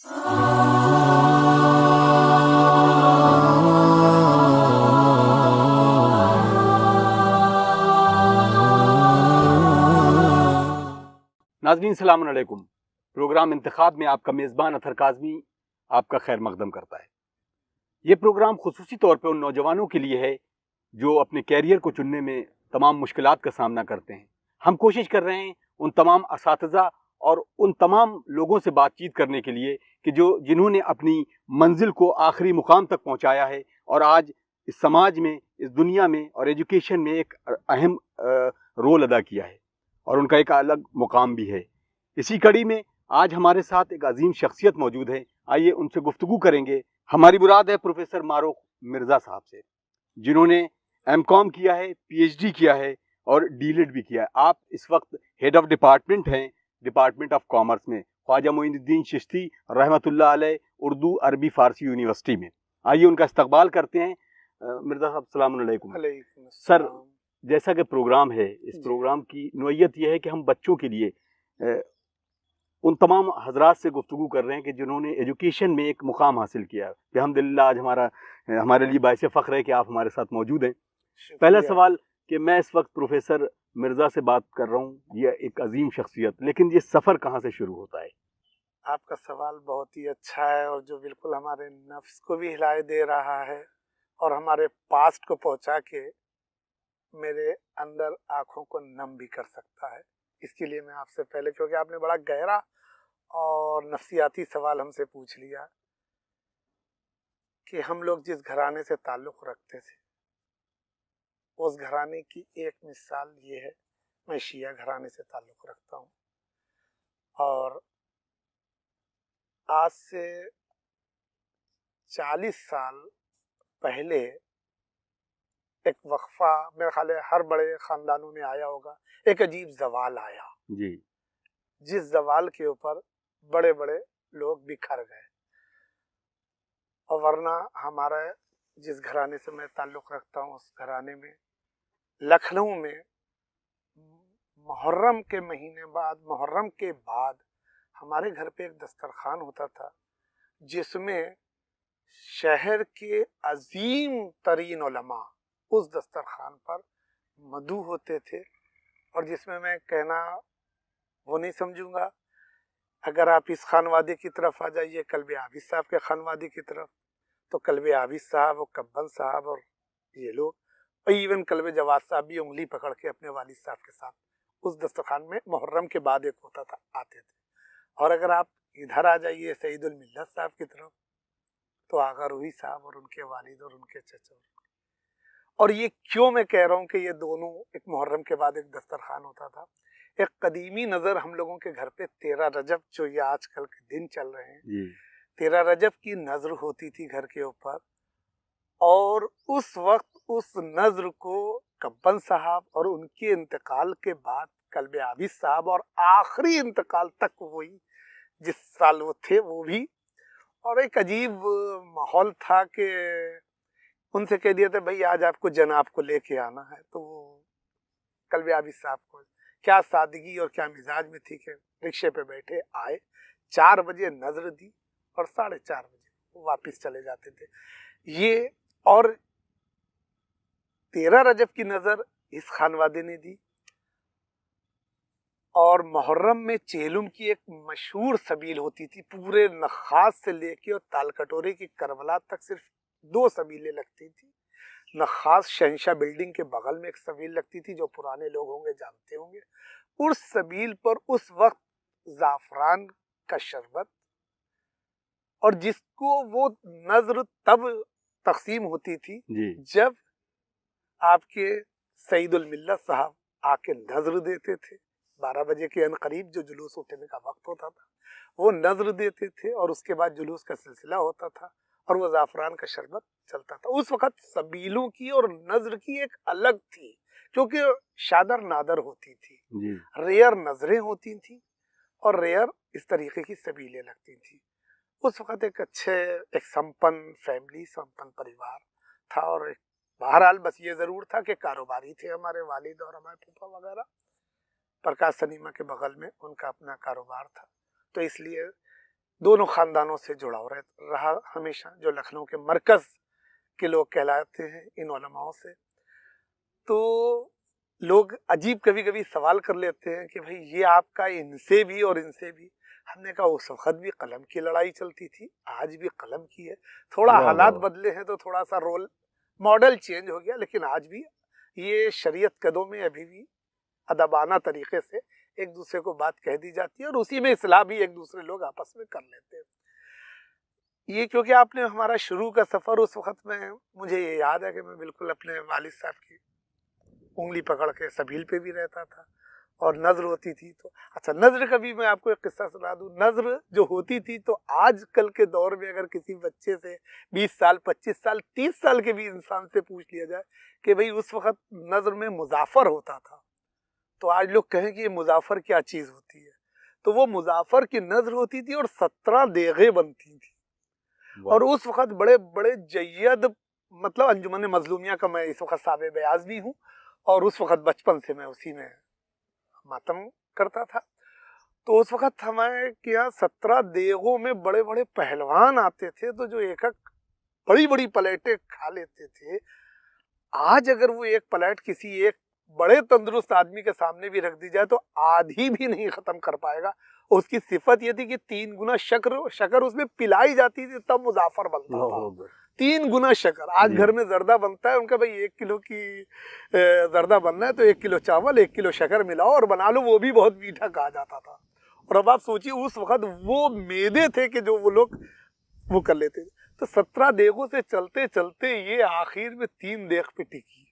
नाज़रीन सलाम अलैकुम। प्रोग्राम इंतखाब में आपका मेज़बान अतहर काज़मी आपका खैर मकदम करता है। ये प्रोग्राम खुसूसी तौर पे उन नौजवानों के लिए है जो अपने कैरियर को चुनने में तमाम मुश्किलात का सामना करते हैं। हम कोशिश कर रहे हैं उन तमाम असातिज़ा और उन तमाम लोगों से बातचीत करने के लिए कि जिन्होंने अपनी मंजिल को आखिरी मुकाम तक पहुंचाया है और आज इस समाज में, इस दुनिया में और एजुकेशन में एक अहम रोल अदा किया है और उनका एक अलग मुकाम भी है। इसी कड़ी में आज हमारे साथ एक अजीम शख्सियत मौजूद है। आइए उनसे गुफ्तगू करेंगे। हमारी मुराद है प्रोफेसर मारूक मिर्ज़ा साहब से, जिन्होंने एमकॉम किया है, पीएचडी किया है और डीलिट भी किया है। आप इस वक्त हेड ऑफ डिपार्टमेंट हैं, डिपार्टमेंट ऑफ कॉमर्स में, ख्वाजा मोइनुद्दीन चिश्ती रहमतुल्लाह अलैह उर्दू अरबी फ़ारसी यूनिवर्सिटी में। आइए उनका इस्तकबाल करते हैं। मिर्ज़ा साहब सलाम अलैकुम। सर, जैसा कि प्रोग्राम है, इस प्रोग्राम की नोयत यह है कि हम बच्चों के लिए उन तमाम हजरात से गुफ्तगू कर रहे हैं कि जिन्होंने एजुकेशन में एक मुकाम हासिल किया है। अल्हम्दुलिल्लाह आज हमारे लिए बाइस फ़ख्र है कि आप हमारे साथ मौजूद हैं। पहला सवाल कि मैं इस वक्त प्रोफेसर मिर्ज़ा से बात कर रहा हूँ, यह एक अजीम शख्सियत, लेकिन ये सफ़र कहाँ से शुरू होता है? आपका सवाल बहुत ही अच्छा है और जो बिल्कुल हमारे नफ्स को भी हिलाए दे रहा है और हमारे पास्ट को पहुंचा के मेरे अंदर आंखों को नम भी कर सकता है। इसके लिए मैं आपसे पहले, क्योंकि आपने बड़ा गहरा और नफ्सियाती सवाल हमसे पूछ लिया कि हम लोग जिस घराने से ताल्लुक़ रखते थे उस घराने की एक मिसाल ये है। मैं शिया घराने से ताल्लुक़ रखता हूँ और आज से 40 साल पहले एक वक्फा, मेरे ख्याल है हर बड़े ख़ानदानों में आया होगा, एक अजीब ज़वाल आया जी, जिस ज़वाल के ऊपर बड़े बड़े लोग बिखर गए। और वरना हमारा जिस घराने से मैं ताल्लुक़ रखता हूँ उस घराने में लखनऊ में मुहर्रम के महीने बाद, मुहर्रम के बाद हमारे घर पे एक दस्तरखान होता था जिसमें शहर के अजीम तरीन उलमा उस दस्तरखान पर मदू होते थे। और जिसमें मैं कहना वो नहीं समझूंगा, अगर आप इस खानवादी की तरफ आ जाइए, कल्बे आबिद साहब के खानवादी की तरफ, तो कल्बे आबिद साहब और कब्बन साहब और ये लोग, और इवन कल्बे जवाद साहब भी उंगली पकड़ के अपने वालिद साहब के साथ उस दस्तरखान में मुहर्रम के बाद एक होता था, आते थे। और अगर आप इधर आ जाइए सईदुल मिल्लत साहब की तरफ, तो आगा रूही साहब और उनके वालिद और उनके चचा। और ये क्यों मैं कह रहा हूँ कि ये दोनों एक मुहर्रम के बाद एक दस्तरखान होता था। एक कदीमी नज़र हम लोगों के घर पे 13 रजब, जो ये आजकल के दिन चल रहे हैं, 13 रजब की नज़र होती थी घर के ऊपर। और उस वक्त उस नज़र को कब्बन साहब और उनके इंतकाल के बाद कल्बे आबिद साहब और आखिरी इंतकाल तक हुई, जिस साल वो थे वो भी। और एक अजीब माहौल था कि उनसे कह दिया था भाई आज आपको जनाब को लेके आना है, तो वो कल्बे आबिद साहब को क्या सादगी और क्या मिजाज में थी कि रिक्शे पे बैठे आए, 4 बजे नजर दी और 4:30 बजे वापस चले जाते थे। ये और 13 रजब की नजर इस खानवादे ने दी। और मुहर्रम में चेलुम की एक मशहूर सबील होती थी, पूरे नखास से लेके और तालकटोरे की करबला तक सिर्फ 2 सबीलें लगती थी। नखास शहंशाह बिल्डिंग के बगल में एक सबील लगती थी, जो पुराने लोग होंगे जानते होंगे। उस सबील पर उस वक्त जाफरान का शरबत, और जिसको वो नजर तब तकसीम होती थी जब आपके सईदुल मिल्लत साहब आके नजर देते थे। 12 बजे के अनकरीब जो जुलूस उठने का वक्त होता था, वो नजर देते थे और उसके बाद जुलूस का सिलसिला होता था और वो जाफरान का शरबत चलता था। उस वक्त सबीलों की और नजर की एक अलग थी, क्योंकि शादर नादर होती थी, रेयर नजरें होती थी और रेयर इस तरीके की सबीलें लगती थी। उस वक्त एक संपन्न फैमिली, संपन्न परिवार था। और बहरहाल बस ये जरूर था कि कारोबारी थे हमारे वालिद और हमारे फूफा वगैरह। प्रकाश सिनेमा के बगल में उनका अपना कारोबार था, तो इसलिए दोनों खानदानों से जुड़ाव रहा हमेशा, जो लखनऊ के मरकज के लोग कहलाते हैं इन उलमाओं से। तो लोग अजीब कभी कभी सवाल कर लेते हैं कि भाई ये आपका इनसे भी और इनसे भी। हमने कहा उस वक्त भी कलम की लड़ाई चलती थी, आज भी कलम की है। थोड़ा हालात बदले हैं तो थोड़ा सा रोल मॉडल चेंज हो गया, लेकिन आज भी ये शरीयत कदों में अभी भी अदबाना तरीके से एक दूसरे को बात कह दी जाती है और उसी में इस्लाह भी एक दूसरे लोग आपस में कर लेते हैं। ये क्योंकि आपने हमारा शुरू का सफ़र, उस वक्त में मुझे ये याद है कि मैं बिल्कुल अपने वालिद साहब की उंगली पकड़ के सबील पे भी रहता था और नज़र होती थी। तो अच्छा, नज़र का भी मैं आपको एक किस्सा सुना दूं। नज़र जो होती थी, तो आजकल के दौर में अगर किसी बच्चे से 20 साल 25 साल 30 साल के भी इंसान से पूछ लिया जाए कि भाई उस वक्त नज़र में मुजाफर होता था, तो आज लोग कहें कि ये मुजाफर क्या चीज़ होती है। तो वो मुजाफर की नज़र होती थी और 17 देगे बनती थी। और उस वक्त बड़े बड़े जय्यद, मतलब अंजुमन मजलूमिया का मैं इस वक्त साबे बयाज भी हूँ, और उस वक्त बचपन से मैं उसी में मातम करता था। तो उस वक्त हमारे यहाँ 17 देगों में बड़े बड़े पहलवान आते थे, तो जो एक बड़ी बड़ी प्लेटें खा लेते थे। आज अगर वो एक प्लेट किसी एक बड़े तंदुरुस्त आदमी के सामने भी रख दी जाए तो आधी भी नहीं खत्म कर पाएगा। उसकी सिफत ये थी कि 3 गुना शक्कर उसमें पिलाई जाती थी, तब मुजाफर बनता था। 3 गुना शक्कर। आज घर में जर्दा बनता है, उनका भाई 1 किलो की जर्दा बनना है तो 1 किलो चावल 1 किलो शक्कर मिलाओ और बना लो, वो भी बहुत मीठा कहा जाता था। और अब आप सोचिए उस वक्त वो मैदे थे कि जो वो लोग वो कर लेते थे। तो 17 देगों से चलते चलते ये आखिर में 3 देग पे टिकी,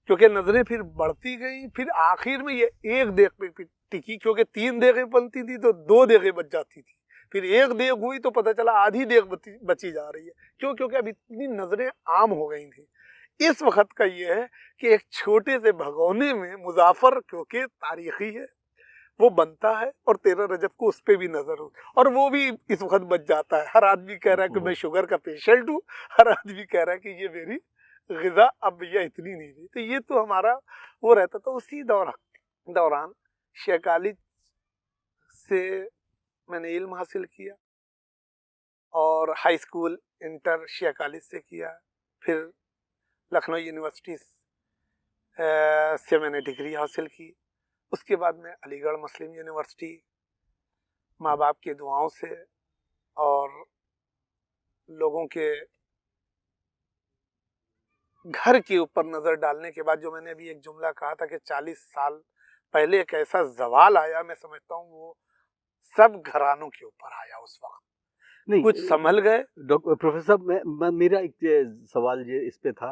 क्योंकि नजरें फिर बढ़ती गई। फिर आखिर में ये 1 देग पे टिकी, क्योंकि 3 देगें बनती थी तो 2 देगें बच जाती थी। फिर 1 देग हुई तो पता चला आधी देग बची जा रही है। क्यों? क्योंकि अब इतनी नजरें आम हो गई थी। इस वक्त का ये है कि एक छोटे से भगोने में मुजाफर, क्योंकि तारीखी है, वो बनता है और 13 रजब को उस पर भी नजर हो, और वो भी इस वक्त बच जाता है। हर आदमी कह रहा है कि मैं शुगर का पेशेंट हूँ, हर आदमी कह रहा है कि ये मेरी ग़िज़ा अब भैया इतनी नहीं रही। तो ये तो हमारा वो रहता था। उसी दौरान शेख अली से मैंने इल्म हासिल किया और high school inter Sheikh Ali से किया। फिर लखनऊ यूनिवर्सिटी से मैंने डिग्री हासिल की। उसके बाद में अलीगढ़ मुस्लिम यूनिवर्सिटी, माँ बाप की दुआओं से और लोगों के घर के ऊपर नज़र डालने के बाद, जो मैंने अभी एक जुमला कहा था कि 40 साल पहले एक ऐसा जवाल आया, मैं समझता हूँ वो सब घरानों के ऊपर आया। उस वक्त नहीं कुछ संभल गए। प्रोफेसर साहब, मेरा एक सवाल ये इस पे था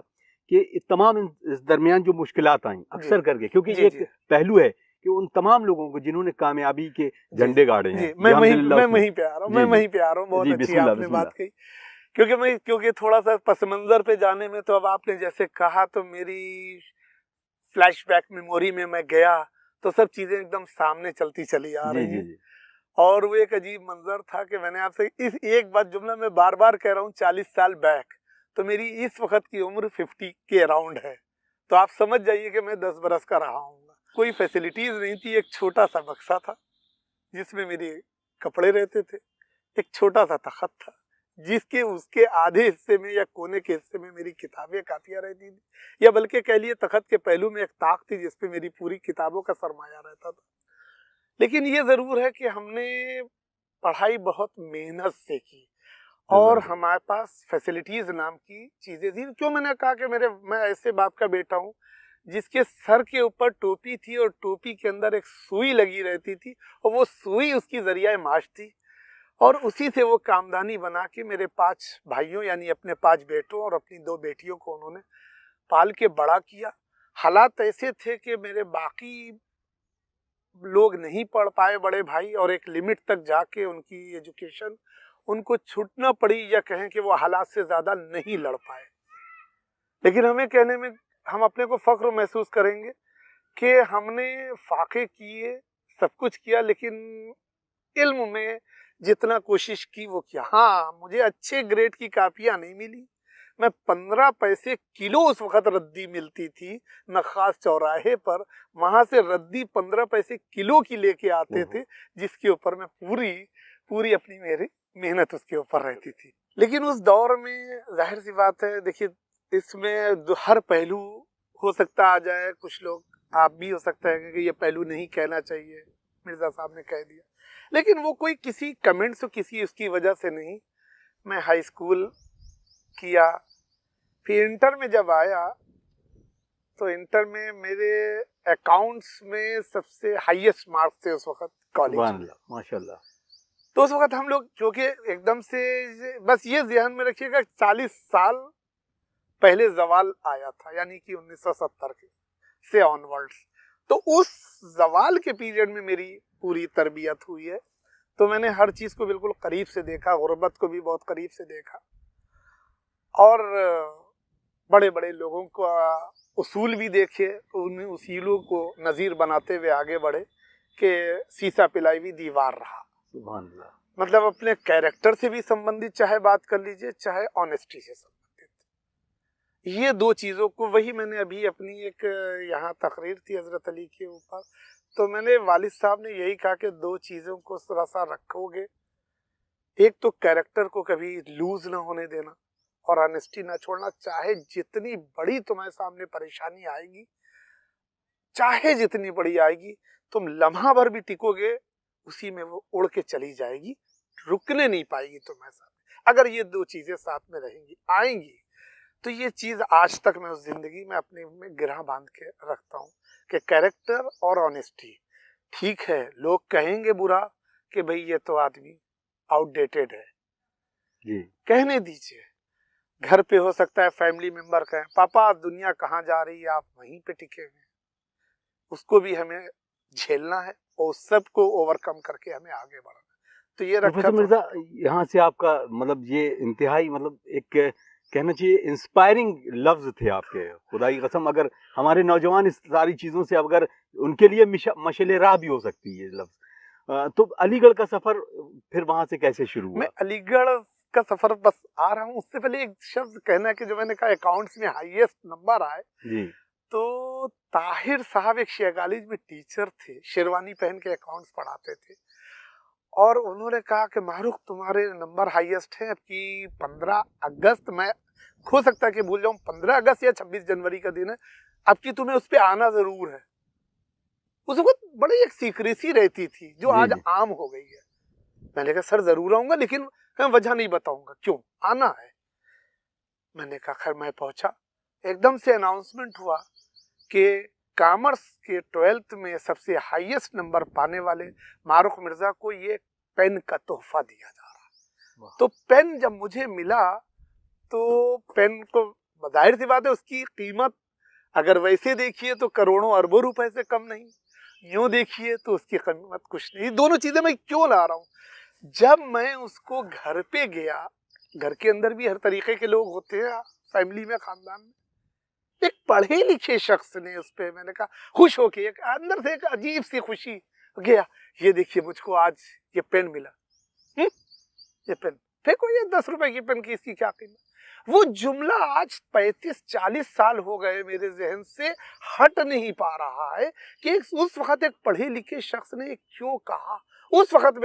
कि तमाम इस दरमियान जो मुश्किलात आई अक्सर करके, क्योंकि ये एक पहलू है कि उन तमाम लोगों को जिन्होंने कामयाबी के झंडे गाड़े हैं, मैं वहीं पे आ रहा हूँ। बहुत अच्छी आपने बात कही, क्योंकि थोड़ा सा पस मंजर पे जाने में, तो अब आपने जैसे कहा तो मेरी फ्लैशबैक मेमोरी में मैं गया तो सब चीजें एकदम सामने चलती चली आ रही हैं। और वो एक अजीब मंजर था कि मैंने आपसे इस एक बात जुमला मैं बार बार कह रहा हूँ, 40 साल बैक, तो मेरी इस वक्त की उम्र 50 के अराउंड है। तो आप समझ जाइए कि मैं 10 बरस का रहा हूँ। कोई फैसिलिटीज नहीं थी। एक छोटा सा बक्सा था जिसमें मेरे कपड़े रहते थे, एक छोटा सा तख्त था जिसके उसके आधे हिस्से में या कोने के हिस्से में मेरी किताबें कापियां रहती थी, या बल्कि कह लिए तख्त के पहलू में एक ताक थी जिसपे मेरी पूरी किताबों का सरमाया रहता था। लेकिन ये जरूर है कि हमने पढ़ाई बहुत मेहनत से की और हमारे पास फैसिलिटीज नाम की चीजें थी। क्यों मैंने कहा कि मैं ऐसे बाप का बेटा हूँ जिसके सर के ऊपर टोपी थी और टोपी के अंदर एक सुई लगी रहती थी, और वो सुई उसकी जरिया माश थी, और उसी से वो कामदानी बना के मेरे 5 भाइयों यानी अपने 5 बेटों और अपनी 2 बेटियों को उन्होंने पाल के बड़ा किया। हालात ऐसे थे कि मेरे बाकी लोग नहीं पढ़ पाए, बड़े भाई, और एक लिमिट तक जाके उनकी एजुकेशन उनको छूटना पड़ी, या कहें कि वो हालात से ज़्यादा नहीं लड़ पाए। लेकिन हमें कहने में हम अपने को फख्र महसूस करेंगे कि हमने फाके किए, सब कुछ किया, लेकिन इल्म में जितना कोशिश की वो किया। हाँ, मुझे अच्छे ग्रेड की कापियाँ नहीं मिली। मैं 15 पैसे किलो उस वक्त रद्दी मिलती थी नखास चौराहे पर, वहाँ से रद्दी 15 पैसे किलो की लेके आते थे, जिसके ऊपर मैं पूरी पूरी अपनी मेरी मेहनत उसके ऊपर रहती थी। लेकिन उस दौर में जाहिर सी बात है, देखिए इसमें हर पहलू हो सकता आ जाए, कुछ लोग आप भी हो सकता है कि ये पहलू नहीं कहना चाहिए, मिर्जा साहब ने कह दिया, लेकिन वो कोई किसी कमेंट्स और किसी उसकी वजह से नहीं। मैं हाई स्कूल किया, फिर इंटर में जब आया तो इंटर में मेरे अकाउंट्स में सबसे हाईएस्ट मार्क्स थे उस वक्त कॉलेज में, माशाल्लाह। तो उस वक्त हम लोग जो कि एकदम से, बस ये ध्यान में रखिएगा 40 साल पहले जवाल आया था, यानी कि 1970 के से ऑनवर्ड्स, तो उस जवाल के पीरियड में मेरी पूरी तरबियत हुई है। तो मैंने हर चीज को बिल्कुल करीब से देखा, गुर्बत को भी बहुत करीब से देखा, और बड़े बड़े लोगों का उसूल भी देखे, उन उसूलों को नज़ीर बनाते हुए आगे बढ़े कि शीशा पिलाई भी दीवार रहा। सुभान अल्लाह। मतलब अपने कैरेक्टर से भी संबंधित चाहे बात कर लीजिए, चाहे ऑनेस्टी से संबंधित, ये दो चीज़ों को, वही मैंने अभी अपनी एक यहाँ तकरीर थी हजरत अली के ऊपर, तो मैंने वालिद साहब ने यही कहा कि दो चीज़ों को थोड़ा सा रखोगे, एक तो कैरेक्टर को कभी लूज ना होने देना और ऑनेस्टी ना छोड़ना, चाहे जितनी बड़ी तुम्हारे सामने परेशानी आएगी, चाहे जितनी बड़ी आएगी, तुम लम्हा भर भी टिकोगे उसी में वो उड़ के चली जाएगी, रुकने नहीं पाएगी तुम्हारे सामने। अगर ये दो चीजें साथ में रहेंगी, आएंगी, तो ये चीज आज तक मैं उस जिंदगी में अपने में गिरह बांध के रखता हूँ कि कैरेक्टर और ऑनेस्टी। ठीक है, लोग कहेंगे बुरा कि भाई ये तो आदमी आउटडेटेड है जी, कहने दीजिए। घर पे हो सकता है फैमिली मेंबर कहें पापा दुनिया कहाँ जा रही है, आप वहीं पे टिके हुए हैं, उसको भी हमें झेलना है और सबको ओवरकम करके हमें आगे बढ़ना। तो ये रखा। प्रोफेसर मिर्जा, यहाँ से आपका मतलब ये इंतहाई मतलब एक कहना चाहिए इंस्पायरिंग लफ्ज थे आपके, खुदा की कसम। अगर हमारे नौजवान इस सारी चीज़ों से अगर उनके लिए मशले राह भी हो सकती है लफ्ज। तो अलीगढ़ का सफर फिर वहां से कैसे शुरू हुआ? मैं अलीगढ़ का सफर बस आ रहा हूँ, उससे पहले एक शब्द कहना है कि जो मैंने कहा अकाउंट्स में हाईएस्ट नंबर आए जी, तो ताहिर साहब एक शेयर कॉलेज में टीचर थे, शेरवानी पहन के अकाउंट्स पढ़ाते थे, और उन्होंने कहा कि मारूख तुम्हारे नंबर हाईएस्ट हैं, अब की 15 अगस्त, मैं हो सकता है कि भूल जाऊं, 15 अगस्त या 26 जनवरी का दिन है, अब की तुम्हें उस पर आना जरूर है। उस वक्त बड़ी एक सीक्रेसी रहती थी जो आज आम हो गई है। मैंने कहा सर जरूर आऊंगा, लेकिन मैं वजह नहीं बताऊंगा, क्यों आना है। मैंने कहा खैर मैं पहुंचा, एकदम से अनाउंसमेंट हुआ कि कॉमर्स के 12th में सबसे हाईएस्ट नंबर पाने वाले मारूख मिर्जा को ये पेन का तोहफा दिया जा रहा। तो पेन जब मुझे मिला तो पेन को जाहिर सी बात है उसकी कीमत अगर वैसे देखिए तो करोड़ों अरबों रुपए से कम नहीं, यूं देखिए तो उसकी कीमत कुछ नहीं। दोनों चीजें मैं क्यों ला रहा हूँ, जब मैं उसको घर पे गया, घर के अंदर भी हर तरीके के लोग होते हैं फैमिली में, खानदान में, एक पढ़े लिखे शख्स ने उस पे, मैंने कहा खुश होके, एक अंदर से एक अजीब सी खुशी गया, ये देखिए मुझको आज ये पेन मिला, ये पेन देखो, ये 10 रुपए की पेन की इसकी क्या कीमत। वो जुमला आज 35-40 साल हो गए मेरे जहन से हट नहीं पा रहा है कि उस वक्त एक पढ़े लिखे शख्स ने क्यों कहा। उस वक्त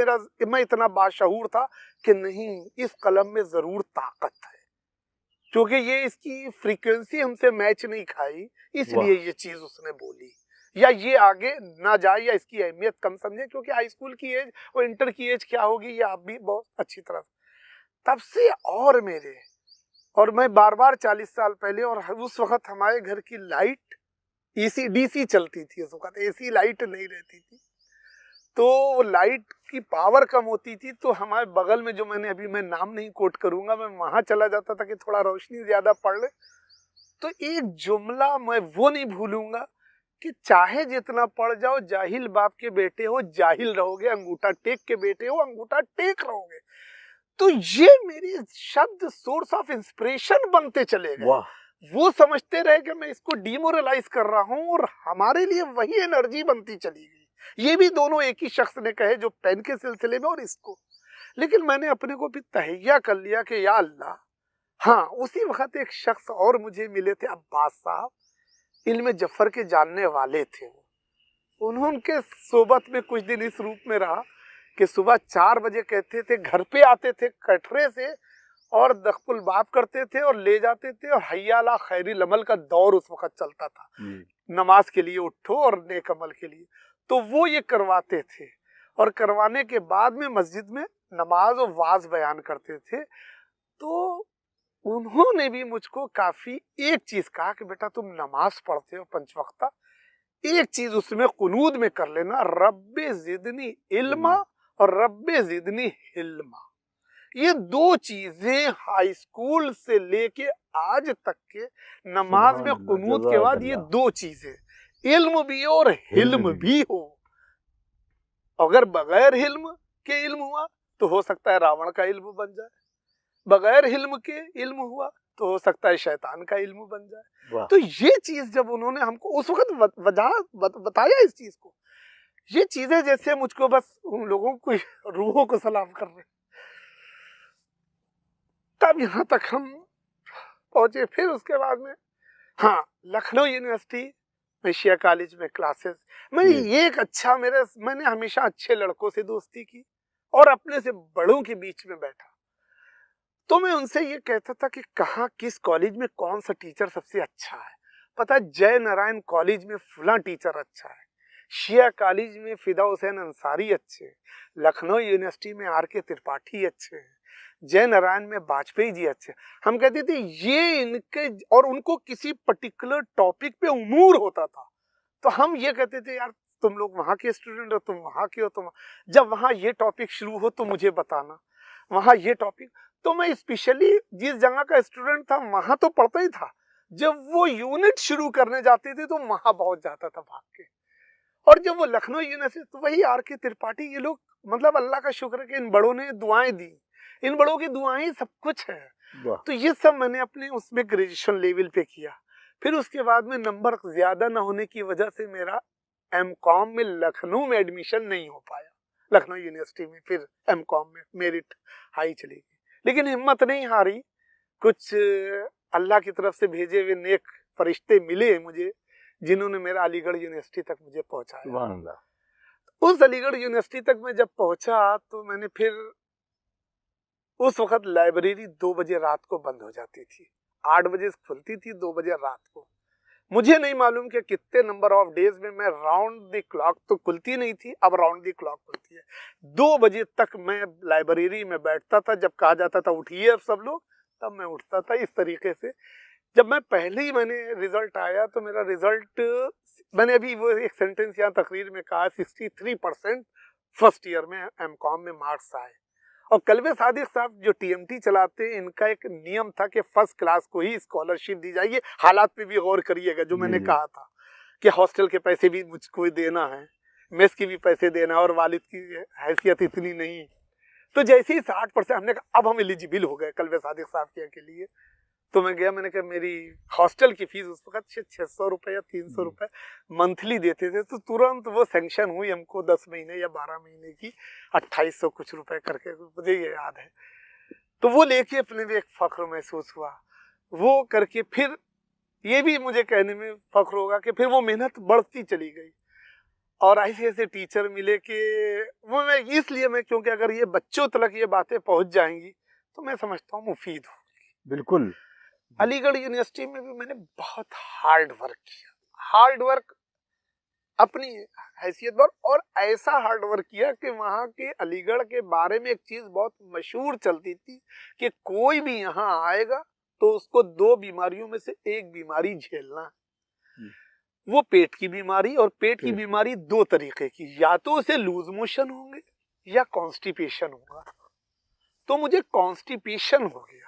मैं इतना बाशऊर था कि नहीं, इस कलम में जरूर ताकत है, क्योंकि ये इसकी फ्रीक्वेंसी हमसे मैच नहीं खाई, इसलिए ये चीज उसने बोली, या ये आगे ना जाए या इसकी अहमियत कम समझे, क्योंकि हाई स्कूल की एज और इंटर की एज क्या होगी ये आप भी बहुत अच्छी तरह। तब से और मैं बार बार 40 साल पहले, और उस वक्त हमारे घर की लाइट एसी डीसी चलती थी, उस वक्त एसी लाइट नहीं रहती थी, तो लाइट की पावर कम होती थी, तो हमारे बगल में जो मैं नाम नहीं कोट करूंगा, मैं वहां चला जाता था कि थोड़ा रोशनी ज्यादा पड़ ले। तो एक जुमला मैं वो नहीं भूलूंगा कि चाहे जितना पड़ जाओ, जाहिल बाप के बेटे हो जाहिल रहोगे, अंगूठा टेक के बेटे हो अंगूठा टेक रहोगे। तो ये मेरे शब्द सोर्स ऑफ इंस्पिरेशन बनते चले गए। वो समझते रहे कि मैं इसको डिमोरलाइज कर रहा हूं, और हमारे लिए वही एनर्जी बनती चली गई। ये भी दोनों एक ही शख्स ने कहे, जो पेन के सिलसिले में और इसको। लेकिन मैंने अपने को भी तहैया कर लिया कि या अल्लाह, हाँ उसी वक्त एक शख्स और मुझे मिले थे, अब्बास साहब, इल्म जफर के जानने वाले थे। उन्होंने सोबत में कुछ दिन इस रूप में रहा कि सुबह 4 बजे कहते थे, घर पे आते थे कटरे से और दखपुल बाप करते थे और ले जाते थे, और हय्याला खैरी लमल का दौर उस वक्त चलता था, नमाज के लिए उठो और नेक अमल के लिए। तो वो ये करवाते थे, और करवाने के बाद में मस्जिद में नमाज और वाज बयान करते थे। तो उन्होंने भी मुझको काफी एक चीज कहा कि बेटा तुम नमाज पढ़ते हो 5 वक्ता, एक चीज उसमें कुनूद में कर लेना, रब्बे जिदनी इल्मा और रब्बे जिदनी हिल्मा। ये 2 चीजें हाई स्कूल से लेके आज तक के नमाज में कुनूद के बाद ये 2 चीजें, इल्म भी हो और हिल्म भी हो। अगर बगैर हिल्म के इल्म हुआ तो हो सकता है रावण का इल्म बन जाए, बगैर हिल्म के इल्म हुआ तो हो सकता है शैतान का इल्म बन जाए। तो ये चीज जब उन्होंने हमको उस वक्त बताया इस चीज को, ये चीजें जैसे मुझको बस उन लोगों को रूहों को सलाम कर रहे। तब यहाँ तक हम पहुंचे। फिर उसके बाद में हाँ, लखनऊ यूनिवर्सिटी में शिया कॉलेज में क्लासेस, मैंने ये एक अच्छा मैंने हमेशा अच्छे लड़कों से दोस्ती की और अपने से बड़ों के बीच में बैठा। तो मैं उनसे ये कहता था कि कहाँ किस कॉलेज में कौन सा टीचर सबसे अच्छा है। पता है, जय नारायण कॉलेज में फुला टीचर अच्छा है, शिया कॉलेज में फिदा हुसैन अंसारी अच्छे, लखनऊ यूनिवर्सिटी में आर के त्रिपाठी अच्छे हैं, जय नारायण में वाजपेयी जी अच्छे। हम कहते थे ये इनके, और उनको किसी पर्टिकुलर टॉपिक पे उमूर होता था। तो हम ये कहते थे यार तुम लोग वहाँ के स्टूडेंट हो, तुम वहाँ के हो, तुम जब वहाँ ये टॉपिक शुरू हो तो मुझे बताना, वहाँ ये टॉपिक। तो मैं स्पेशली जिस जगह का स्टूडेंट था वहाँ तो पढ़ता ही था, जब वो यूनिट शुरू करने जाते थे तो वहाँ पहुँच जाता था भाग के। और जब वो लखनऊ यूनिवर्सिटी, तो वही आर के त्रिपाठी, ये लोग मतलब अल्लाह का शुक्र है कि इन बड़ों ने दुआएं दी, इन बड़ों की दुआएं सब कुछ है। तो ये सब मैंने अपने उसमें ग्रेजुएशन लेवल पे किया। फिर उसके बाद में नंबर ज्यादा ना होने की वजह से मेरा एमकॉम में लखनऊ में एडमिशन नहीं हो पाया, लखनऊ यूनिवर्सिटी में। फिर एमकॉम में मेरिट हाई चली गई, लेकिन हिम्मत नहीं हारी। कुछ अल्लाह की तरफ से भेजे हुए नेक फरिश्ते मिले मुझे, जिन्होंने मेरा अलीगढ़ यूनिवर्सिटी तक मुझे पहुंचाया। उस अलीगढ़ यूनिवर्सिटी तक मैं जब पहुंचा तो मैंने फिर, उस वक्त लाइब्रेरी 2 बजे रात को बंद हो जाती थी, 8 बजे खुलती थी, 2 बजे रात को। मुझे नहीं मालूम कि कितने नंबर ऑफ डेज में मैं राउंड द क्लॉक, तो खुलती नहीं थी, अब राउंड द क्लॉक खुलती है। 2 बजे तक मैं लाइब्रेरी में बैठता था। जब कहा जाता था उठिए अब सब लोग, तब मैं उठता था इस तरीके से। जब मैंने रिजल्ट आया तो मेरा रिजल्ट, मैंने अभी वो एक सेंटेंस यहाँ तकरीर में कहा, 63% फर्स्ट ईयर में एमकॉम में मार्क्स आए। और कलवे सादिक साहब जो टीएमटी चलाते हैं, इनका एक नियम था कि फर्स्ट क्लास को ही स्कॉलरशिप दी जाएगी। हालात पे भी गौर करिएगा, जो मैंने कहा था कि हॉस्टल के पैसे भी मुझको देना है, मेस की भी पैसे देना, और वालिद की हैसियत इतनी नहीं। तो जैसे ही 60%, हमने कहा अब हम एलिजिबल हो गए कलवे सादिक साहब के लिए। तो मैं गया, मैंने कहा मेरी हॉस्टल की फीस उस वक्त 600 रुपये या 300 रुपये मंथली देते थे, तो तुरंत वो सैंक्शन हुई हमको 10 महीने या 12 महीने की 2800 कुछ रुपए करके, मुझे ये याद है। तो वो लेके अपने भी एक फख्र महसूस हुआ। वो करके फिर ये भी मुझे कहने में फख्र होगा कि फिर वो मेहनत बढ़ती चली गई, और ऐसे ऐसे टीचर मिले कि वो मैं इसलिए मैं, क्योंकि अगर ये बच्चों तक ये बातें पहुंच जाएंगी तो मैं समझता हूँ मुफीद होगी। बिल्कुल। अलीगढ़ यूनिवर्सिटी में भी मैंने बहुत हार्ड वर्क किया, हार्ड वर्क अपनी हैसियत पर, और ऐसा हार्ड वर्क किया कि वहाँ के अलीगढ़ के बारे में एक चीज बहुत मशहूर चलती थी कि कोई भी यहाँ आएगा तो उसको 2 बीमारियों में से एक बीमारी झेलना है। वो पेट की बीमारी, और पेट की बीमारी 2 तरीके की, या तो उसे लूज मोशन होंगे या कॉन्स्टिपेशन होगा। तो मुझे कॉन्स्टिपेशन हो गया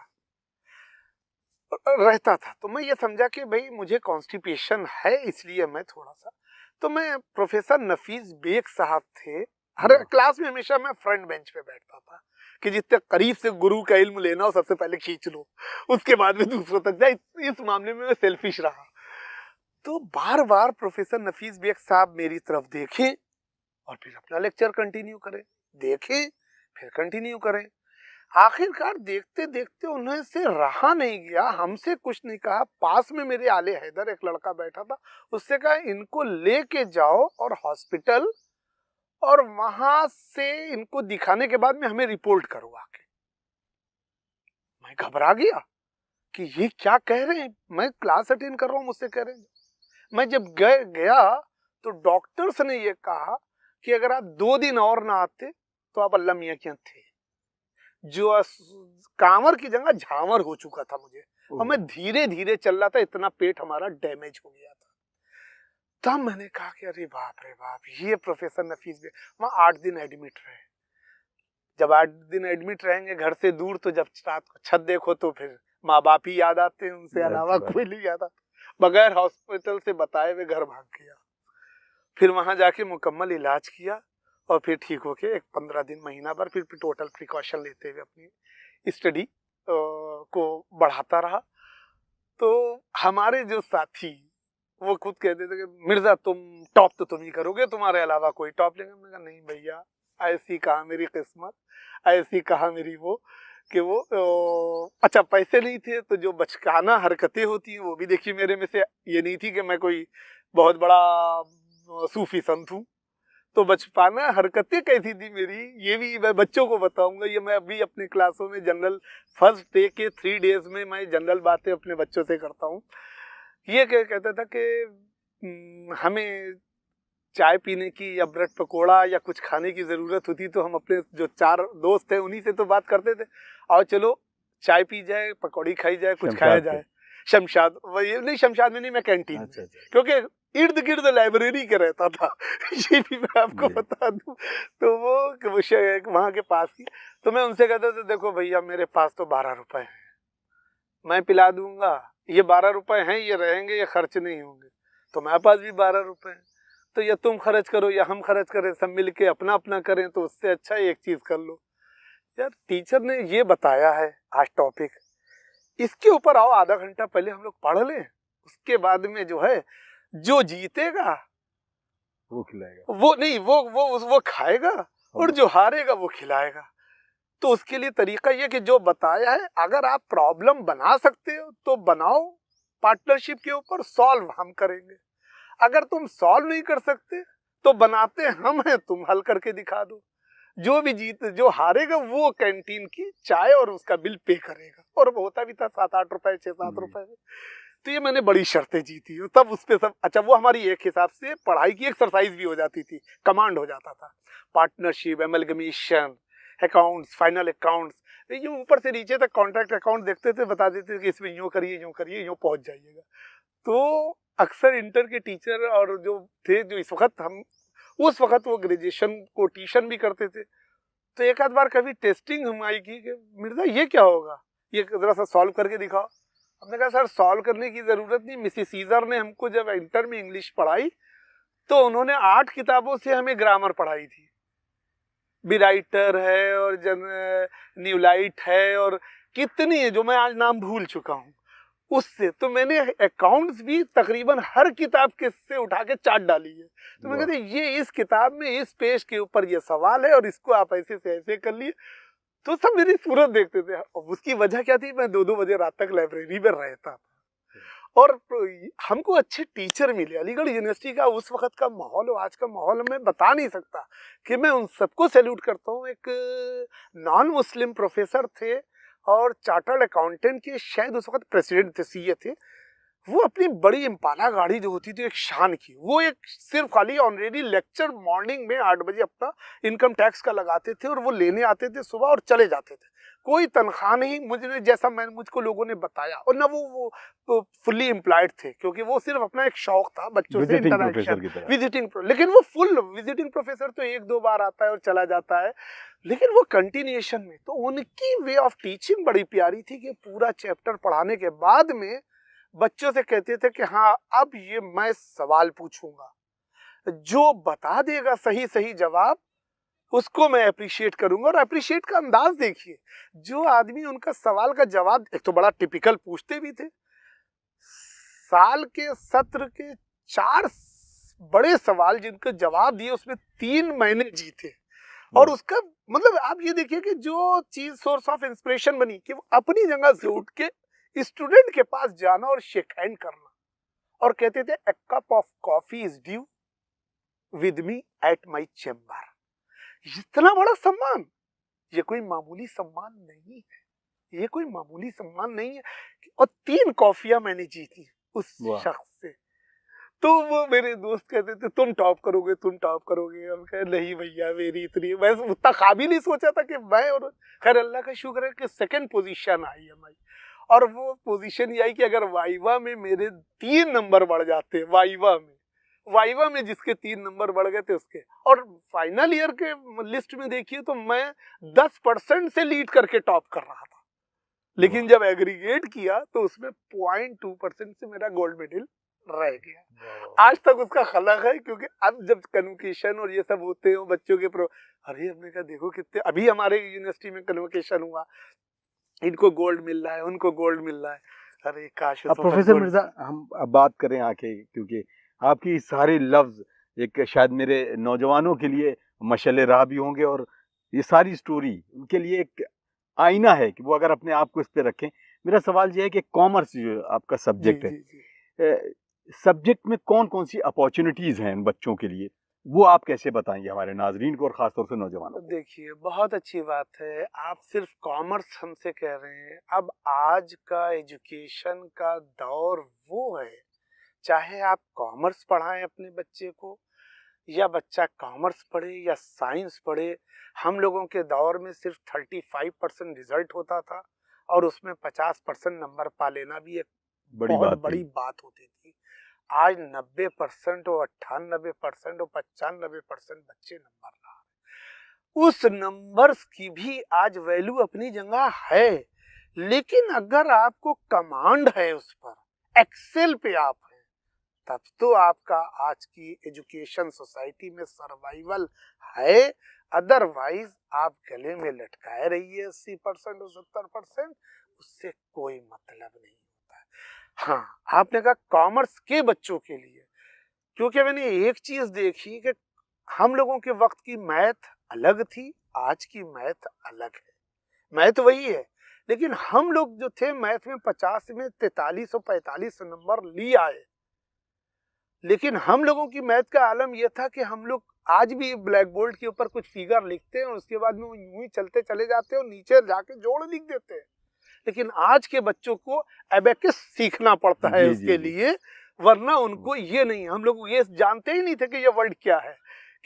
रहता था, तो मैं ये समझा कि भाई मुझे कॉन्स्टिपेशन है, इसलिए मैं थोड़ा सा, तो मैं प्रोफेसर नफीस बेग साहब थे, हर क्लास में हमेशा मैं फ्रंट बेंच पे बैठता था कि जितने करीब से गुरु का इल्म लेना हो सबसे पहले खींच लो, उसके बाद में दूसरों तक जाए। इस मामले में मैं सेल्फिश रहा। तो बार बार प्रोफेसर नफीस बेग साहब मेरी तरफ देखें और फिर अपना लेक्चर कंटिन्यू करें, देखें फिर कंटिन्यू करें। आखिरकार देखते देखते उन्हें से रहा नहीं गया, हमसे कुछ नहीं कहा। पास में मेरे आले हैदर एक लड़का बैठा था, उससे कहा इनको लेके जाओ और हॉस्पिटल, और वहां से इनको दिखाने के बाद में हमें रिपोर्ट करो आके। मैं घबरा गया कि ये क्या कह रहे हैं, मैं क्लास अटेंड कर रहा हूँ, मुझसे कह रहे हैं। मैं जब गया तो डॉक्टर्स ने ये कहा कि अगर आप 2 दिन और ना आते तो आप अल्लाह मियां के यहाँ थे। जो कांवर की जगह झांवर हो चुका था मुझे, और मैं धीरे धीरे चल रहा था, इतना पेट हमारा डैमेज हो गया था। तब मैंने कहा कि अरे बाप रे बाप, ये प्रोफेसर नफीस भी। वहाँ 8 दिन एडमिट रहे। जब 8 दिन एडमिट रहेंगे घर से दूर, तो जब रात को छत देखो तो फिर माँ बाप ही याद आते हैं, उनसे अलावा कोई नहीं याद आता। बगैर हॉस्पिटल से बताए हुए घर भाग गया। फिर वहां जाके मुकम्मल इलाज किया और फिर ठीक होके एक 15 दिन महीना भर फिर टोटल प्रिकॉशन लेते हुए अपनी स्टडी को बढ़ाता रहा। तो हमारे जो साथी वो खुद कहते थे कि मिर्जा तुम टॉप तो तुम ही करोगे, तुम्हारे अलावा कोई टॉप लेगा। मैंने कहा नहीं भैया, ऐसी कहा मेरी किस्मत, ऐसी कहा मेरी वो कि वो अच्छा पैसे नहीं थे तो जो बचकाना हरकतें होती हैं वो भी देखिए मेरे में से ये नहीं थी कि मैं कोई बहुत बड़ा सूफी संत हूँ। तो बचकाना हरकतें कैसी थी मेरी, ये भी मैं बच्चों को बताऊंगा। ये मैं अभी अपने क्लासों में जनरल फर्स्ट डे के 3 डेज में मैं जनरल बातें अपने बच्चों से करता हूँ। ये कहता था कि हमें चाय पीने की या ब्रेड पकोड़ा या कुछ खाने की ज़रूरत होती तो हम अपने जो 4 दोस्त थे उन्हीं से तो बात करते थे, और चलो चाय पी जाए, पकौड़ी खाई जाए, कुछ खाया जाए। शमशाद, वही नहीं, शमशाद में नहीं, मैं कैंटीन में, क्योंकि इर्द गिर्द लाइब्रेरी के रहता था। ये भी मैं आपको बता दूं। तो वो वहाँ के पास ही, तो मैं उनसे कहता था देखो भैया मेरे पास तो 12 रुपए हैं, मैं पिला दूंगा, ये 12 रुपए हैं, ये रहेंगे, ये खर्च नहीं होंगे। तो मेरे पास भी 12 रुपए हैं, तो या तुम खर्च करो या हम खर्च करें, सब मिलके अपना अपना करें, तो उससे अच्छा एक चीज कर लो। यार टीचर ने ये बताया है आज टॉपिक, इसके ऊपर आओ आधा घंटा पहले हम लोग पढ़ लें, उसके बाद में जो है जो जीतेगा वो खिलाएगा, वो नहीं, वो खाएगा, और जो हारेगा वो खिलाएगा। तो उसके लिए तरीका ये कि जो बताया है, अगर आप प्रॉब्लम बना सकते हो तो बनाओ, पार्टनरशिप के ऊपर सॉल्व हम करेंगे। अगर तुम सॉल्व नहीं कर सकते तो बनाते हम हैं, तुम हल करके दिखा दो। जो हारेगा वो कैंटीन की चाय और उसका बिल पे करेगा, और वो होता भी था 7-8 रुपए, 6-7 रुपए में। तो ये मैंने बड़ी शर्तें जीती, तब उस पे सब अच्छा, वो हमारी एक हिसाब से पढ़ाई की एक्सरसाइज भी हो जाती थी, कमांड हो जाता था। Partnership, amalgamation, accounts, final accounts, ये ऊपर से नीचे तक कॉन्ट्रैक्ट अकाउंट देखते थे, बता देते थे कि इसमें यूँ करिए, यूँ पहुंच जाइएगा। तो अक्सर इंटर के टीचर और जो थे, जो इस वक्त हम, उस वक्त वो ग्रेजुएशन को ट्यूशन भी करते थे, तो एक आध बार कभी टेस्टिंग हम आई की कि मिर्जा ये क्या होगा, ये जरा सा सॉल्व करके दिखाओ। हमने कहा सर सॉल्व करने की जरूरत नहीं, मिसेस सीजर ने हमको जब इंटर में इंग्लिश पढ़ाई तो उन्होंने 8 किताबों से हमें ग्रामर पढ़ाई थी। बिराइटर है और न्यूलाइट है और कितनी है जो मैं आज नाम भूल चुका हूँ, उससे तो मैंने अकाउंट्स भी तकरीबन हर किताब के से उठा के चाट डाली है। तो मैं कहते ये इस किताब में इस पेज के ऊपर ये सवाल है और इसको आप ऐसे से ऐसे कर लिए। तो सब मेरी सूरत देखते थे, और उसकी वजह क्या थी, मैं 2-2 बजे रात तक लाइब्रेरी में रहता था, और हमको अच्छे टीचर मिले। अलीगढ़ यूनिवर्सिटी का उस वक्त का माहौल और आज का माहौल मैं बता नहीं सकता, कि मैं उन सबको सैल्यूट करता हूँ। एक नॉन मुस्लिम प्रोफेसर थे और चार्टर्ड अकाउंटेंट के शायद उस वक्त प्रेसिडेंट थे, सीए थे। वो अपनी बड़ी इम्पाला गाड़ी जो होती थी एक शान की, वो एक सिर्फ खाली ऑलरेडी लेक्चर मॉर्निंग में 8 बजे अपना इनकम टैक्स का लगाते थे और वो लेने आते थे सुबह और चले जाते थे, कोई तनख्वाह नहीं, मुझे जैसा मुझको लोगों ने बताया। और ना वो तो फुल्ली एम्प्लॉयड थे, क्योंकि वो सिर्फ अपना एक शौक था बच्चों से इंटरेक्शन, विजिटिंग, लेकिन वो फुल विजिटिंग प्रोफेसर तो 1-2 बार आता है और चला जाता है, लेकिन वो कंटिन्यूएशन में। तो उनकी वे ऑफ टीचिंग बड़ी प्यारी थी कि पूरा चैप्टर पढ़ाने के बाद में बच्चों से कहते थे कि हाँ अब ये मैं सवाल पूछूंगा, जो बता देगा सही सही जवाब उसको मैं अप्रिशिएट करूंगा। और अप्रिशिएट का अंदाज देखिए, जो आदमी उनका सवाल का जवाब, एक तो बड़ा टिपिकल पूछते भी थे, साल के सत्र के 4 बड़े सवाल जिनके जवाब दिए उसमें 3 महीने जीते। और उसका मतलब आप ये देखिए कि जो चीज सोर्स ऑफ इंस्पिरेशन बनी कि वो अपनी जगह से उठ के स्टूडेंट के पास जाना और शेक हैंड करना, और कहते थे a cup of coffee is due with me at my chamber. इतना बड़ा सम्मान, ये कोई मामूली सम्मान नहीं है, ये कोई मामूली सम्मान नहीं है। और 3 कॉफियां मैंने जीती उस शख्स से। तो वो मेरे दोस्त कहते थे तुम टॉप करोगे, तुम टॉप करोगे। हम कहे नहीं भैया, मेरी इतनी, मैं उतना ख्वाब ही नहीं सोचा था कि मैं, और खैर अल्लाह का शुक्र है कि 2nd पोजीशन आई हमारी। और वो पोजीशन ये आई कि अगर वाइवा में मेरे 3 नंबर बढ़ जाते, वाइवा में जिसके 3 नंबर बढ़ गए थे उसके, और फाइनल ईयर के लिस्ट में देखिए तो मैं 10% से लीड करके टॉप कर रहा था। लेकिन जब एग्रीगेट किया तो उसमें 0.2% से मेरा गोल्ड मेडल रह गया। आज तक उसका खलक है, क्योंकि अब जब कन्वोकेशन और ये सब होते हैं बच्चों के अरे हमने कहा देखो कितने, अभी हमारे यूनिवर्सिटी में कन्वोकेशन हुआ, इनको गोल्ड मिल रहा है, उनको गोल्ड मिल रहा है। अरे काश। अब प्रोफेसर मिर्जा, हम अब बात करें आके, क्योंकि आपकी सारे लफ्ज एक शायद मेरे नौजवानों के लिए मशाले राह भी होंगे, और ये सारी स्टोरी उनके लिए एक आईना है कि वो अगर अपने आप को इस पे रखें। मेरा सवाल ये है कि कॉमर्स जो आपका सब्जेक्ट है, सब्जेक्ट में कौन कौन सी अपॉर्चुनिटीज हैं इन बच्चों के लिए, वो आप कैसे बताएंगे हमारे नाजरीन को और खासतौर से नौजवानों को? देखिए, बहुत अच्छी बात है, आप सिर्फ कॉमर्स हमसे कह रहे हैं। अब आज का एजुकेशन का दौर वो है, चाहे आप कॉमर्स पढ़ाएं अपने बच्चे को, या बच्चा कॉमर्स पढ़े या साइंस पढ़े। हम लोगों के दौर में सिर्फ 35% रिजल्ट होता था, और उसमें 50% नंबर पा लेना भी एक बहुत बड़ी बात होती थी। आज 90% और 98% और 95% बच्चे नंबर ला रहे। उस नंबर्स की भी आज वैल्यू अपनी जगह है, लेकिन अगर आपको कमांड है उस पर, एक्सेल पे आप हैं, तब तो आपका आज की एजुकेशन सोसाइटी में सर्वाइवल है। अदरवाइज आप गले में लटकाए रहिए 80% और 70%, उससे कोई मतलब नहीं होता है। हाँ, आपने कहा कॉमर्स के बच्चों के लिए, क्योंकि मैंने एक चीज देखी कि हम लोगों के वक्त की मैथ अलग थी, आज की मैथ अलग है। मैथ वही है, लेकिन हम लोग जो थे मैथ में 50 में 43 और 45 नंबर लिए आए। लेकिन हम लोगों की मैथ का आलम यह था कि हम लोग आज भी ब्लैक बोर्ड के ऊपर कुछ फिगर लिखते हैं और उसके बाद में वो यूं ही चलते चले जाते हैं और नीचे जाके जोड़ लिख देते हैं। लेकिन आज के बच्चों को एबेकस सीखना पड़ता है उसके लिए, वरना उनको ये नहीं, हम लोग ये जानते ही नहीं थे कि ये वर्ड क्या है,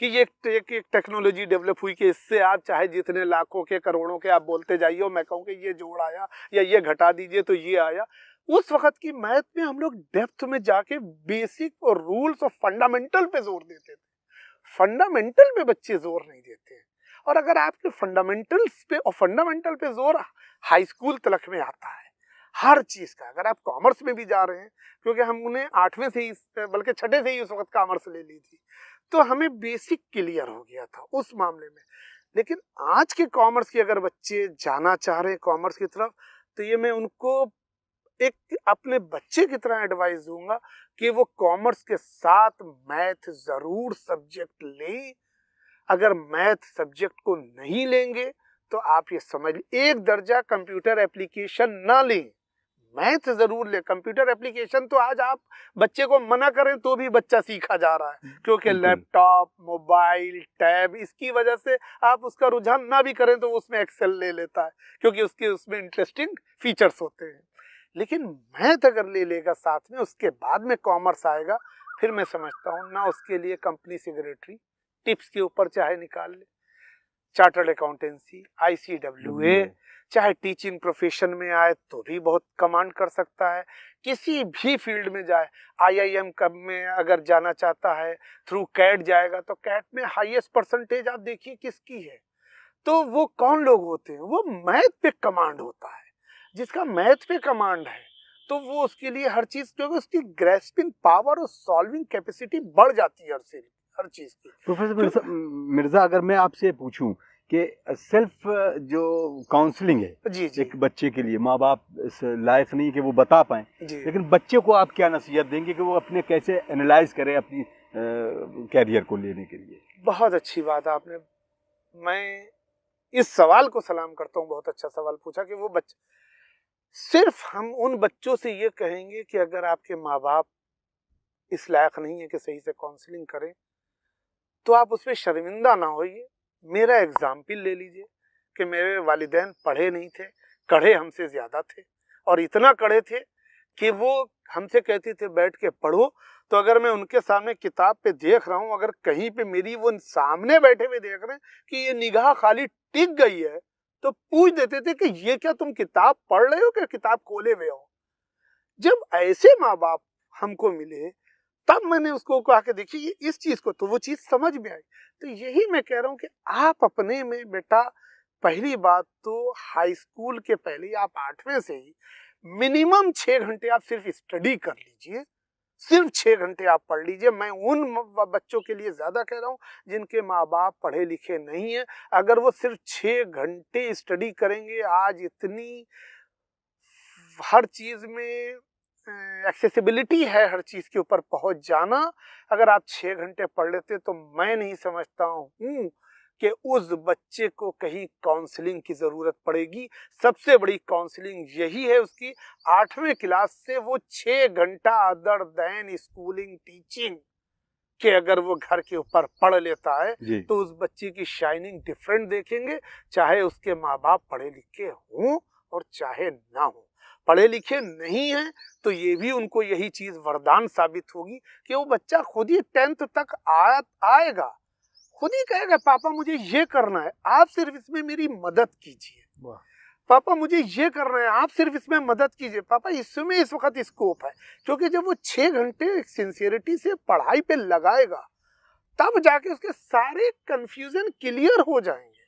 कि ये एक टेक्नोलॉजी डेवलप हुई कि इससे आप चाहे जितने लाखों के करोड़ों के आप बोलते जाइए, मैं कहूँ कि ये जोड़ आया या ये घटा दीजिए तो ये आया। उस वक्त की मैथ में हम लोग डेप्थ में जाके बेसिक और रूल्स और फंडामेंटल पे जोर देते थे। फंडामेंटल पे बच्चे जोर नहीं देते हैं। और अगर आपके फंडामेंटल्स पे, और फंडामेंटल पे जोर हाई स्कूल तलक में आता है हर चीज का। अगर आप कॉमर्स में भी जा रहे हैं, क्योंकि हमने 8वें से ही, बल्कि 6ठे से ही उस वक्त कॉमर्स ले ली थी, तो हमें बेसिक क्लियर हो गया था उस मामले में। लेकिन आज के कॉमर्स के अगर बच्चे जाना चाह रहे हैं कॉमर्स की तरफ, तो ये मैं उनको एक अपने बच्चे की तरह एडवाइस दूंगा कि वो कॉमर्स के साथ मैथ जरूर सब्जेक्ट लें। अगर मैथ सब्जेक्ट को नहीं लेंगे तो आप ये समझ, एक दर्जा कंप्यूटर एप्लीकेशन ना लें, मैथ जरूर ले। कंप्यूटर एप्लीकेशन तो आज आप बच्चे को मना करें तो भी बच्चा सीखा जा रहा है, क्योंकि लैपटॉप, मोबाइल, टैब, इसकी वजह से आप उसका रुझान ना भी करें तो उसमें एक्सेल ले लेता है, क्योंकि उसमें इंटरेस्टिंग फीचर्स होते हैं। लेकिन मैथ अगर ले लेगा साथ में, उसके बाद में कॉमर्स आएगा, फिर मैं समझता हूँ ना उसके लिए कंपनी सेक्रेटरी टिप्स के ऊपर चाहे निकाल ले, चार्टर्ड अकाउंटेंसी, ICWA, चाहे टीचिंग प्रोफेशन में आए तो भी बहुत कमांड कर सकता है। किसी भी फील्ड में जाए, IIM कब में अगर जाना चाहता है, थ्रू कैट जाएगा, तो कैट में हाईएस्ट परसेंटेज आप देखिए किसकी है। तो वो कौन लोग होते हैं, वो मैथ पे कमांड होता है। जिसका मैथ पे कमांड है तो वो उसके लिए हर चीज, क्योंकि उसकी ग्रेस्पिंग पावर और सॉल्विंग कैपेसिटी बढ़ जाती है हर चीज की। प्रोफेसर मिर्जा, अगर मैं आपसे पूछूं कि सेल्फ जो काउंसलिंग है एक बच्चे के लिए, माँ बाप इस लायक नहीं कि वो बता पाएं, लेकिन बच्चे को आप क्या नसीहत देंगे कि वो अपने कैसे एनालाइज करे अपनी कैरियर को लेने के लिए? बहुत अच्छी बात आपने, मैं इस सवाल को सलाम करता हूँ, बहुत अच्छा सवाल पूछा कि वो बच्चे, सिर्फ हम उन बच्चों से ये कहेंगे कि अगर आपके माँ बाप इस लायक नहीं है कि सही से काउंसलिंग करें, तो आप उसमें शर्मिंदा ना होइए, मेरा एग्जाम्पल ले लीजिए कि मेरे वालिदैन पढ़े नहीं थे, कड़े हमसे ज़्यादा थे, और इतना कड़े थे कि वो हमसे कहते थे बैठ के पढ़ो, तो अगर मैं उनके सामने किताब पे देख रहा हूँ, अगर कहीं पे मेरी वो सामने बैठे हुए देख रहे हैं कि ये निगाह खाली टिक गई है, तो पूछ देते थे कि ये क्या तुम किताब पढ़ रहे हो कि किताब खोले हुए हो। जब ऐसे माँ बाप हमको मिले तब मैंने उसको कहा कि देखिए इस चीज को, तो वो चीज समझ में आई। तो यही मैं कह रहा हूँ कि आप अपने में बेटा, पहली बात तो हाई स्कूल के पहले आप 8वें से ही मिनिमम 6 घंटे आप सिर्फ स्टडी कर लीजिए, सिर्फ 6 घंटे आप पढ़ लीजिए। मैं उन बच्चों के लिए ज्यादा कह रहा हूँ जिनके माँ बाप पढ़े लिखे नहीं है। अगर वो सिर्फ 6 घंटे स्टडी करेंगे, आज इतनी हर चीज में एक्सेसिबिलिटी है, हर चीज के ऊपर पहुंच जाना, अगर आप 6 घंटे पढ़ लेते तो मैं नहीं समझता हूं कि उस बच्चे को कहीं काउंसलिंग की जरूरत पड़ेगी। सबसे बड़ी काउंसलिंग यही है उसकी 8वें क्लास से वो 6 घंटा अदर देन स्कूलिंग टीचिंग कि अगर वो घर के ऊपर पढ़ लेता है तो उस बच्चे की शाइनिंग डिफरेंट देखेंगे, चाहे उसके माँ बाप पढ़े लिखे हों और चाहे ना हो। पढ़े लिखे नहीं हैं तो ये भी उनको यही चीज वरदान साबित होगी कि वो बच्चा खुद ही 10th तक आएगा, खुद ही कहेगा पापा मुझे ये करना है, आप सिर्फ इसमें मेरी मदद कीजिए, पापा मुझे ये करना है, आप सिर्फ इसमें मदद कीजिए, पापा इसमें इस वक्त स्कोप है। क्योंकि जब वो 6 घंटे सिंसियरिटी से पढ़ाई पे लगाएगा तब जाके उसके सारे कंफ्यूजन क्लियर हो जाएंगे।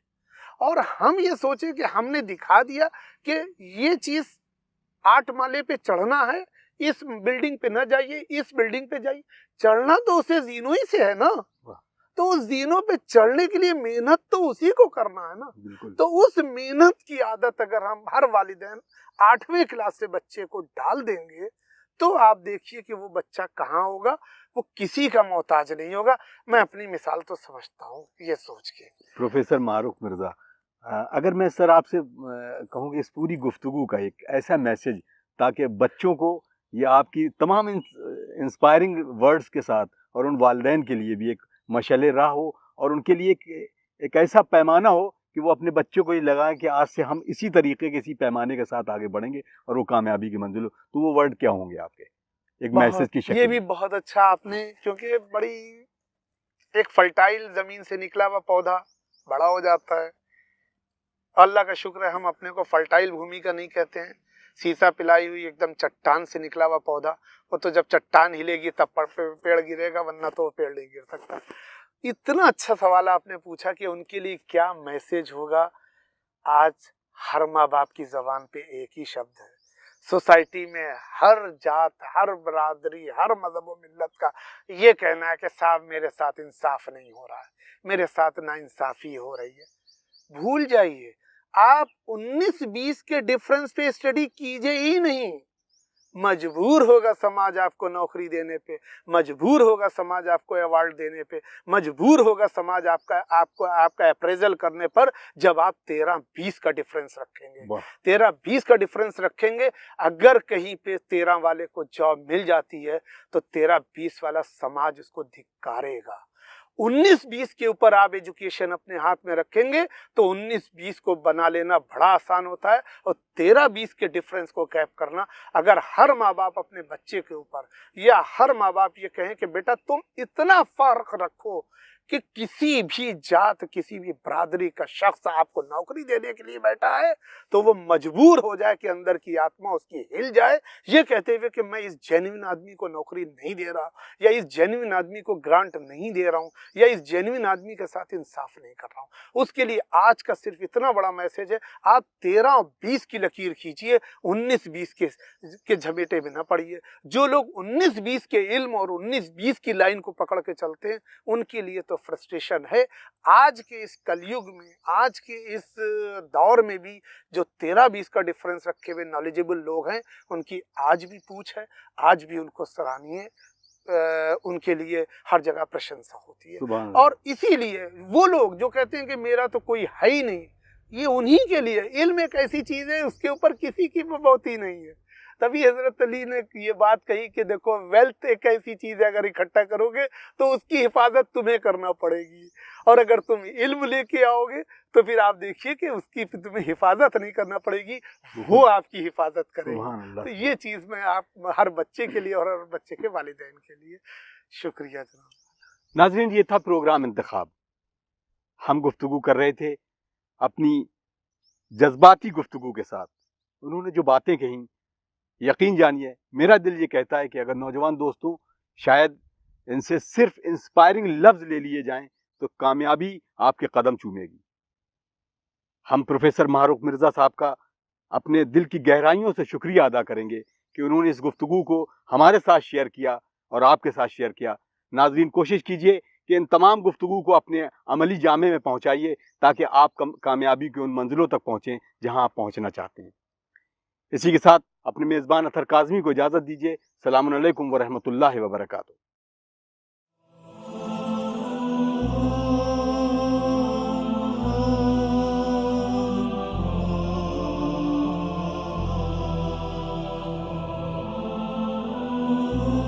और हम ये सोचे कि हमने दिखा दिया कि ये चीज 8 माले पे चढ़ना है, इस बिल्डिंग पे न जाइए, इस बिल्डिंग पे जाइए। चढ़ना तो उसे जीनो ही से है ना, तो उस जीनो पे चढ़ने के लिए मेहनत तो उसी को करना है ना। तो उस मेहनत की आदत अगर हम हर वालिदैन 8वीं क्लास से बच्चे को डाल देंगे तो आप देखिए कि वो बच्चा कहाँ होगा, वो किसी का मोहताज नहीं होगा। मैं अपनी मिसाल तो समझता हूँ ये सोच के। प्रोफेसर मारूक मिर्जा, अगर मैं सर आपसे कहूँ कि इस पूरी गुफ्तगू का एक ऐसा मैसेज ताकि बच्चों को या आपकी तमाम इंस्पायरिंग वर्ड्स के साथ और उन वालिदैन के लिए भी एक मशाले राह हो और उनके लिए एक ऐसा पैमाना हो कि वो अपने बच्चों को ये लगाएं कि आज से हम इसी तरीके के इसी पैमाने के साथ आगे बढ़ेंगे और वो कामयाबी की मंजिल हो, तो वो वर्ड क्या होंगे आपके एक मैसेज की शक्ल? ये भी बहुत अच्छा आपने, क्योंकि बड़ी एक फर्टाइल जमीन से निकला हुआ पौधा बड़ा हो जाता है। अल्लाह का शुक्र है हम अपने को फर्टाइल भूमि का नहीं कहते हैं। सीसा पिलाई हुई एकदम चट्टान से निकला हुआ पौधा, वो तो जब चट्टान हिलेगी तब पेड़ गिरेगा, वरना तो पेड़ नहीं गिर सकता। इतना अच्छा सवाल आपने पूछा कि उनके लिए क्या मैसेज होगा। आज हर माँ बाप की जबान पे एक ही शब्द है, सोसाइटी में हर जात, हर बरादरी, हर मजहब व मिल्लत का ये कहना है कि साहब मेरे साथ इंसाफ नहीं हो रहा है, मेरे साथ नाइंसाफी हो रही है। भूल जाइए, आप 19-20 के डिफरेंस पे स्टडी कीजिए ही नहीं। मजबूर होगा समाज आपको नौकरी देने पे, मजबूर होगा समाज आपको अवार्ड देने पे, मजबूर होगा समाज आपका अप्रेजल करने पर, जब आप 13-20 का डिफरेंस रखेंगे। 13-20 का डिफरेंस रखेंगे। अगर कहीं पे 13 वाले को जॉब मिल जाती है तो 13-20 वाला समाज उसको धिक्कारेगा। 19-20 के ऊपर आप एजुकेशन अपने हाथ में रखेंगे तो 19-20 को बना लेना बड़ा आसान होता है, और 13-20 के डिफरेंस को कैप करना। अगर हर माँ बाप अपने बच्चे के ऊपर या हर माँ बाप ये कहें कि बेटा तुम इतना फर्क रखो कि किसी भी जात, किसी भी बरादरी का शख्स आपको नौकरी देने के लिए बैठा है तो वो मजबूर हो जाए कि अंदर की आत्मा उसकी हिल जाए, ये कहते हुए कि मैं इस जेन्युइन आदमी को नौकरी नहीं दे रहा, या इस जेन्युइन आदमी को ग्रांट नहीं दे रहा हूँ, या इस जेन्युइन आदमी के साथ इंसाफ नहीं कर रहा हूँ। उसके लिए आज का सिर्फ इतना बड़ा मैसेज है, आप 13 और 20 की लकीर खींचिए, 19-20 के झमेटे में न पड़िए। जो लोग 19-20 के इल्म और 19-20 की लाइन को पकड़ के चलते हैं उनके लिए तो फ्रस्ट्रेशन है। आज के इस कलयुग में, आज के इस दौर में भी जो 13-20 का डिफरेंस रखे हुए नॉलेजेबल लोग हैं उनकी आज भी पूछ है, आज भी उनको सराहनीय, उनके लिए हर जगह प्रशंसा होती है। और इसीलिए वो लोग जो कहते हैं कि मेरा तो कोई है ही नहीं, ये उन्हीं के लिए। इल्म एक ऐसी चीज है उसके ऊपर किसी की बबौती नहीं है। तभी हजरत अली ने ये बात कही कि देखो वेल्थ एक ऐसी चीज है, अगर इकट्ठा करोगे तो उसकी हिफाजत तुम्हें करना पड़ेगी, और अगर तुम इल्म लेके आओगे तो फिर आप देखिए कि उसकी तुम्हें हिफाजत नहीं करना पड़ेगी, वो आपकी हिफाजत करेगी। तो ये चीज मैं आप हर बच्चे के लिए और हर बच्चे के वालिदैन के लिए। शुक्रिया जनाब। नाज़रीन, ये था प्रोग्राम इंतखाब। हम गुफ्तगू कर रहे थे अपनी जज्बाती गुफ्तगू के साथ। उन्होंने जो बातें कहीं, यकीन जानिए मेरा दिल ये कहता है कि अगर नौजवान दोस्तों शायद इनसे सिर्फ इंस्पायरिंग लफ्ज़ ले लिए जाएं तो कामयाबी आपके कदम चूमेगी। हम प्रोफेसर मारूक मिर्ज़ा साहब का अपने दिल की गहराइयों से शुक्रिया अदा करेंगे कि उन्होंने इस गुफ्तगू को हमारे साथ शेयर किया और आपके साथ शेयर किया। नाज़रीन, कोशिश कीजिए कि इन तमाम गुफ्तगू को अपने अमली जामे में पहुंचाइए ताकि आप कामयाबी की उन मंजिलों तक पहुंचें जहां आप पहुंचना चाहते हैं। इसी के साथ अपने मेज़बान अतहर काज़मी को इजाज़त दीजिए। सलामुन अलैकुम व रहमतुल्लाहि व बरकातुहू। Oh